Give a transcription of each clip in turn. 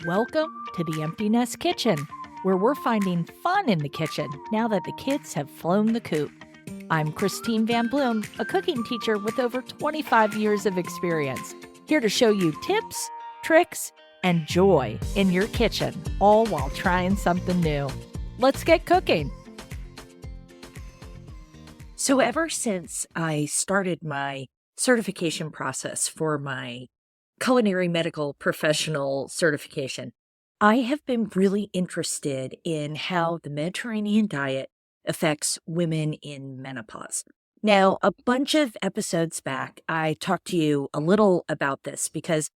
Welcome to the Empty Nest Kitchen, where we're finding fun in the kitchen now that the kids have flown the coop. I'm Christine Van Bloom, a cooking teacher with over 25 years of experience, here to show you tips, tricks, and joy in your kitchen, all while trying something new. Let's get cooking. So ever since I started my certification process for my culinary medical professional certification, I have been really interested in how the Mediterranean diet affects women in menopause. Now, a bunch of episodes back, I talked to you a little about this because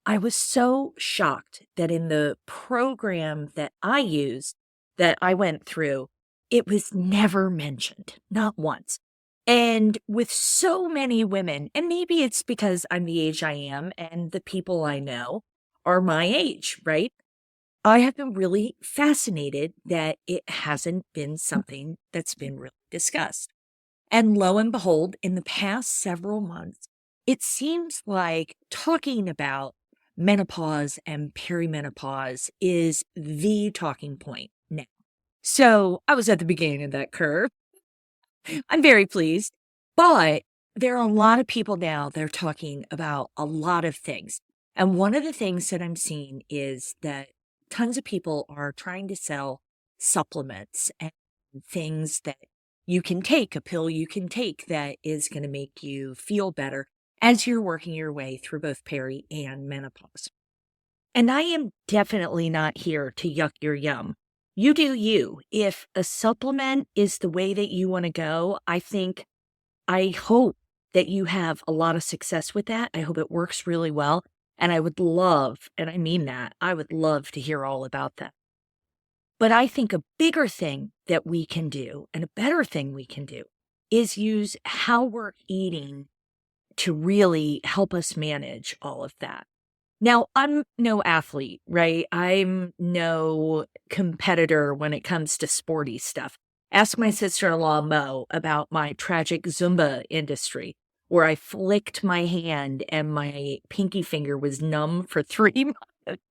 I was so shocked that in the program that I used, that I went through, it was never mentioned, not once. And with so many women, and maybe it's because I'm the age I am and the people I know are my age, right? I have been really fascinated that it hasn't been something that's been really discussed. And lo and behold, in the past several months, it seems like talking about menopause and perimenopause is the talking point now. So I was at the beginning of that curve. I'm very pleased, but there are a lot of people now, they're talking about a lot of things. And one of the things that I'm seeing is that tons of people are trying to sell supplements and things that you can take, a pill you can take that is going to make you feel better as you're working your way through both peri and menopause. And I am definitely not here to yuck your yum. You do you. If a supplement is the way that you want to go, I hope that you have a lot of success with that. I hope it works really well. And I would love, and I mean that, I would love to hear all about that. But I think a bigger thing that we can do and a better thing we can do is use how we're eating to really help us manage all of that. Now, I'm no athlete, right? I'm no competitor when it comes to sporty stuff. Ask my sister-in-law, Mo, about my tragic Zumba industry, where I flicked my hand and my pinky finger was numb for 3 months.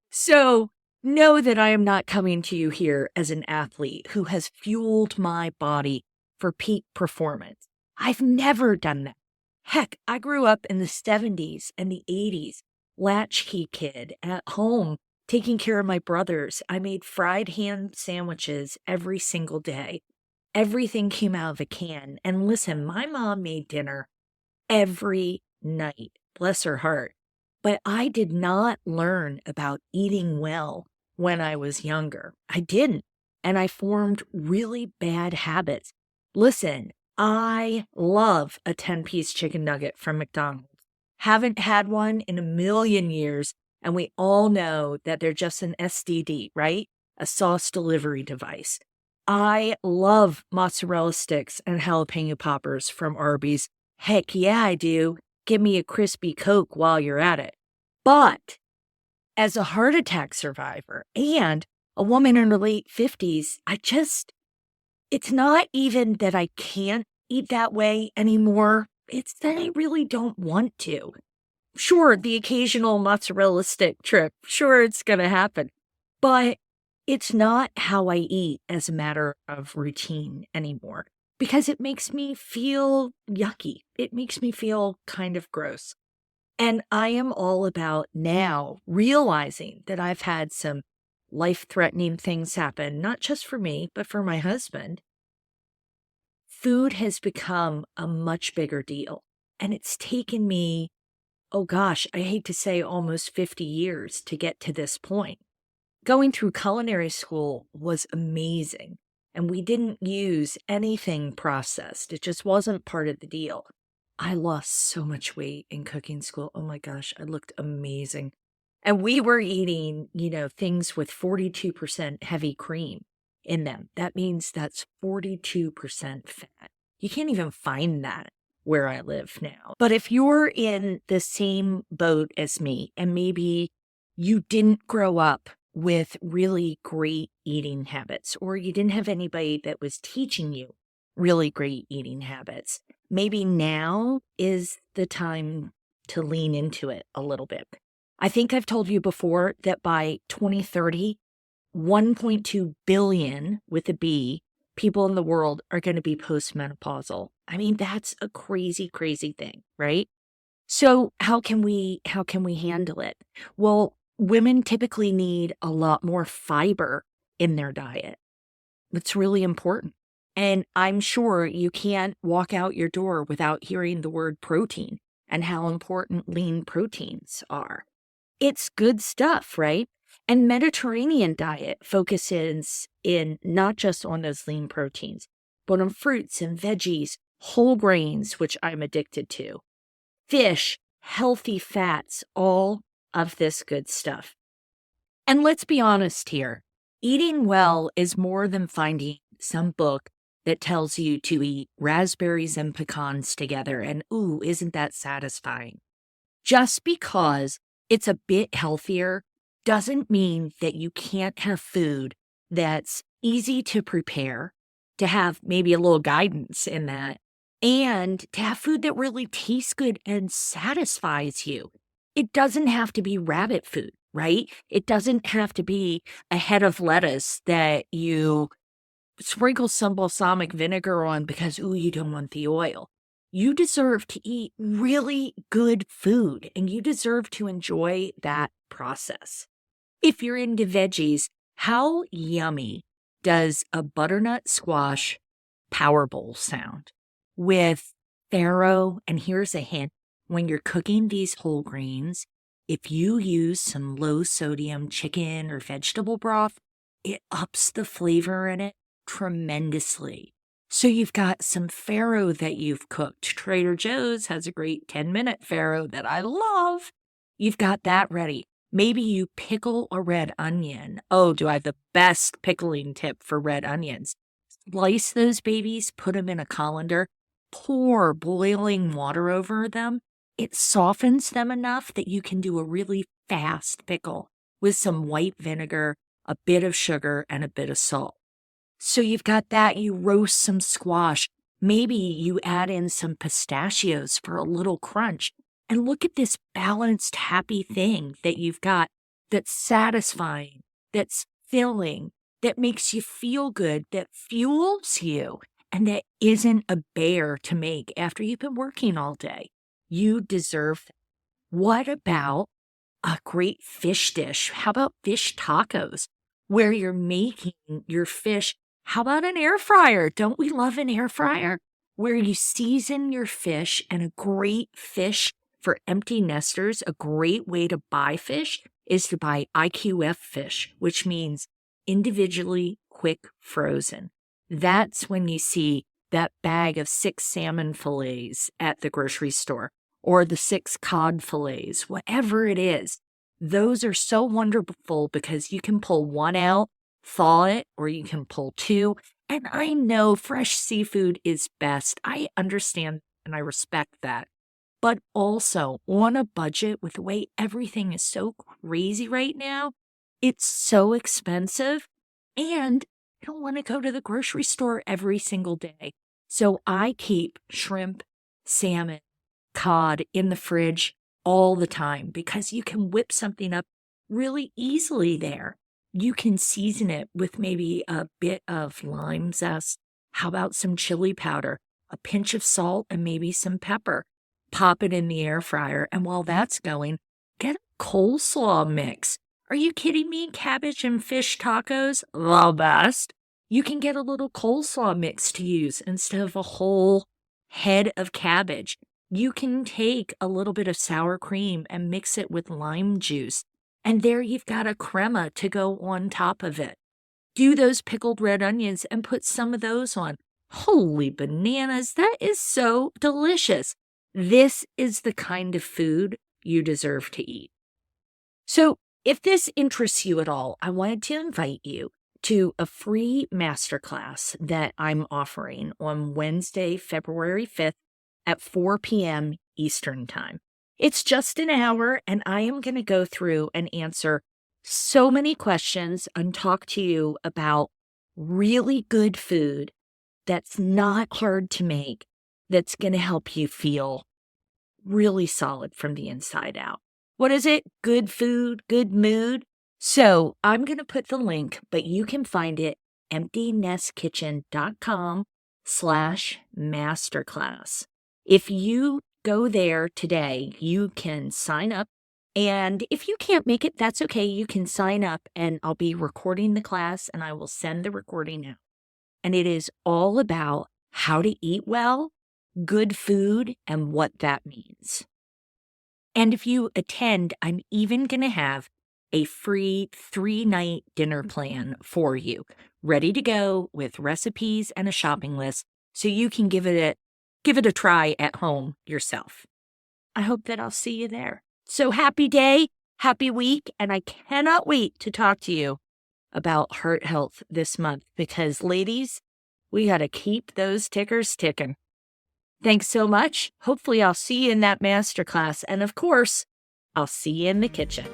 So know that I am not coming to you here as an athlete who has fueled my body for peak performance. I've never done that. Heck, I grew up in the 70s and the 80s. Latchkey kid at home, taking care of my brothers. I made fried ham sandwiches every single day. Everything came out of a can. And listen, my mom made dinner every night. Bless her heart. But I did not learn about eating well when I was younger. I didn't. And I formed really bad habits. Listen, I love a 10-piece chicken nugget from McDonald's. Haven't had one in a million years, and we all know that they're just an STD, right? A sauce delivery device. I love mozzarella sticks and jalapeno poppers from Arby's. Heck yeah, I do. Give me a crispy Coke while you're at it. But as a heart attack survivor and a woman in her late 50s, it's not even that I can't eat that way anymore. It's that I really don't want to. Sure, the occasional mozzarella stick trip, sure, it's going to happen. But it's not how I eat as a matter of routine anymore because it makes me feel yucky. It makes me feel kind of gross. And I am all about now realizing that I've had some life-threatening things happen, not just for me, but for my husband. Food has become a much bigger deal. And it's taken me, oh gosh, I hate to say almost 50 years to get to this point. Going through culinary school was amazing. And we didn't use anything processed. It just wasn't part of the deal. I lost so much weight in cooking school. Oh my gosh, I looked amazing. And we were eating, things with 42% heavy cream in them. That means that's 42% fat. You can't even find that where I live now. But if you're in the same boat as me and maybe you didn't grow up with really great eating habits or you didn't have anybody that was teaching you really great eating habits, maybe now is the time to lean into it a little bit. I think I've told you before that by 2030, 1.2 billion with a B people in the world are going to be postmenopausal. I mean, that's a crazy, crazy thing, right? So how can we handle it? Well, women typically need a lot more fiber in their diet. That's really important. And I'm sure you can't walk out your door without hearing the word protein and how important lean proteins are. It's good stuff, right? And Mediterranean diet focuses in not just on those lean proteins, but on fruits and veggies, whole grains, which I'm addicted to, fish, healthy fats, all of this good stuff. And let's be honest here. Eating well is more than finding some book that tells you to eat raspberries and pecans together and, ooh, isn't that satisfying? Just because it's a bit healthier doesn't mean that you can't have food that's easy to prepare, to have maybe a little guidance in that, and to have food that really tastes good and satisfies you. It doesn't have to be rabbit food, right? It doesn't have to be a head of lettuce that you sprinkle some balsamic vinegar on because, ooh, you don't want the oil. You deserve to eat really good food and you deserve to enjoy that process. If you're into veggies, how yummy does a butternut squash power bowl sound with farro? And here's a hint, when you're cooking these whole grains, if you use some low sodium chicken or vegetable broth, it ups the flavor in it tremendously. So you've got some farro that you've cooked. Trader Joe's has a great 10-minute farro that I love. You've got that ready. Maybe you pickle a red onion. Oh, do I have the best pickling tip for red onions? Slice those babies, put them in a colander, pour boiling water over them. It softens them enough that you can do a really fast pickle with some white vinegar, a bit of sugar, and a bit of salt. So you've got that, you roast some squash. Maybe you add in some pistachios for a little crunch. And look at this balanced, happy thing that you've got that's satisfying, that's filling, that makes you feel good, that fuels you, and that isn't a bear to make after you've been working all day. You deserve that. What about a great fish dish? How about fish tacos, where you're making your fish? How about an air fryer? Don't we love an air fryer? Where you season your fish, and a great fish for empty nesters, a great way to buy fish is to buy IQF fish, which means individually quick frozen. That's when you see that bag of 6 salmon fillets at the grocery store or the 6 cod fillets, whatever it is. Those are so wonderful because you can pull one out, thaw it, or you can pull 2. And I know fresh seafood is best. I understand and I respect that. But also on a budget with the way everything is so crazy right now, it's so expensive and I don't want to go to the grocery store every single day. So I keep shrimp, salmon, cod in the fridge all the time because you can whip something up really easily there. You can season it with maybe a bit of lime zest. How about some chili powder, a pinch of salt, and maybe some pepper? Pop it in the air fryer. And while that's going, get a coleslaw mix. Are you kidding me? Cabbage and fish tacos, the best. You can get a little coleslaw mix to use instead of a whole head of cabbage. You can take a little bit of sour cream and mix it with lime juice. And there you've got a crema to go on top of it. Do those pickled red onions and put some of those on. Holy bananas, that is so delicious. This is the kind of food you deserve to eat. So if this interests you at all, I wanted to invite you to a free masterclass that I'm offering on Wednesday, February 5th at 4 p.m. Eastern Time. It's just an hour, and I am going to go through and answer so many questions and talk to you about really good food that's not hard to make, that's going to help you feel really solid from the inside out. what is it? Good food, good mood. So I'm going to put the link, but you can find it emptynestkitchen.com/masterclass. If you go there today, you can sign up. And if you can't make it, that's okay. You can sign up and I'll be recording the class and I will send the recording out. And it is all about how to eat well, good food, and what that means. And if you attend, I'm even going to have a free 3-night dinner plan for you, ready to go with recipes and a shopping list so you can give it a try at home yourself. I hope that I'll see you there. So happy day, happy week, and I cannot wait to talk to you about heart health this month because, ladies, we got to keep those tickers ticking. Thanks so much. Hopefully I'll see you in that masterclass. And of course, I'll see you in the kitchen.